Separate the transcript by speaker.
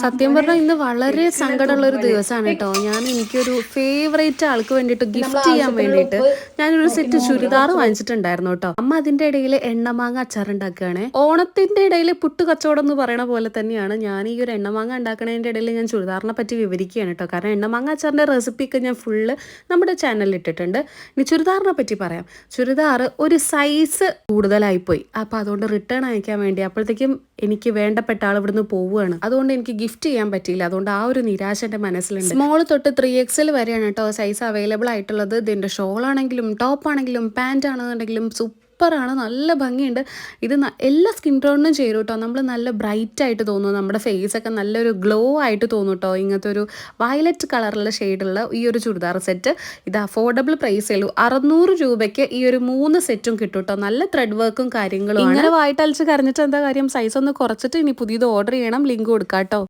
Speaker 1: സത്യം പറഞ്ഞാൽ ഇന്ന് വളരെ സങ്കടമുള്ളൊരു ദിവസമാണ് കേട്ടോ. എനിക്കൊരു ഫേവറേറ്റ് ആൾക്ക് വേണ്ടിയിട്ട് ഗിഫ്റ്റ് ചെയ്യാൻ വേണ്ടിയിട്ട് ഞാനൊരു സെറ്റ് ചുരിദാർ വാങ്ങിച്ചിട്ടുണ്ടായിരുന്നു കേട്ടോ. അമ്മ അതിന്റെ ഇടയിൽ എണ്ണമാങ്ങ അച്ചാർ ഉണ്ടാക്കുകയാണ്. ഓണത്തിന്റെ ഇടയിൽ പുട്ട് കച്ചവടം എന്ന് പറയുന്ന പോലെ തന്നെയാണ് ഞാൻ ഈ ഒരു എണ്ണമാങ്ങ ഉണ്ടാക്കുന്നതിന്റെ ഇടയിൽ ഞാൻ ചുരിദാറിനെ പറ്റി വിവരിക്കുകയാണ് കേട്ടോ. കാരണം എണ്ണമാങ്ങ അച്ചാറിന്റെ റെസിപ്പിയൊക്കെ ഞാൻ ഫുള്ള് നമ്മുടെ ചാനലിൽ ഇട്ടിട്ടുണ്ട്. ഇനി ചുരിദാറിനെ പറ്റി പറയാം. ചുരിദാർ ഒരു സൈസ് കൂടുതലായിപ്പോയി. അപ്പം അതുകൊണ്ട് റിട്ടേൺ അയക്കാൻ വേണ്ടി അപ്പോഴത്തേക്കും എനിക്ക് വേണ്ടപ്പെട്ട ആൾ ഇവിടുന്ന് പോവുകയാണ്. അതുകൊണ്ട് എനിക്ക് ഗിഫ്റ്റ് ചെയ്യാൻ പറ്റിയില്ല. അതുകൊണ്ട് ആ ഒരു നിരാശ എൻ്റെ മനസ്സിലുണ്ട്. സ്മോൾ തൊട്ട് 3XL വരെയാണ് കേട്ടോ സൈസ് അവൈലബിൾ ആയിട്ടുള്ളത്. ഇതിൻ്റെ ഷോൾ ആണെങ്കിലും ടോപ്പ് ആണെങ്കിലും പാൻറ് ആണെന്നുണ്ടെങ്കിലും സൂപ്പറാണ്, നല്ല ഭംഗിയുണ്ട്. ഇത് എല്ലാ സ്കിൻ ടോണിനും ചേരും കേട്ടോ. നമ്മൾ നല്ല ബ്രൈറ്റ് ആയിട്ട് തോന്നും, നമ്മുടെ ഫേസ് ഒക്കെ നല്ലൊരു ഗ്ലോ ആയിട്ട് തോന്നും കേട്ടോ. ഇങ്ങനത്തെ ഒരു വയലറ്റ് കളറുള്ള ഷെയ്ഡുള്ള ഈ ഒരു ചുരിദാർ സെറ്റ് ഇത് അഫോർഡബിൾ പ്രൈസേ ഉള്ളൂ. 600 രൂപയ്ക്ക് ഈ ഒരു 3 സെറ്റും കിട്ടും കേട്ടോ. നല്ല ത്രെഡ് വർക്കും കാര്യങ്ങളും. ഇങ്ങനെ വായിട്ടലിച്ച് കരഞ്ഞിട്ട് എന്താ കാര്യം? സൈസ് ഒന്ന് കുറച്ചിട്ട് ഇനി പുതിയത് ഓർഡർ ചെയ്യണം. ലിങ്ക് കൊടുക്കാം കേട്ടോ.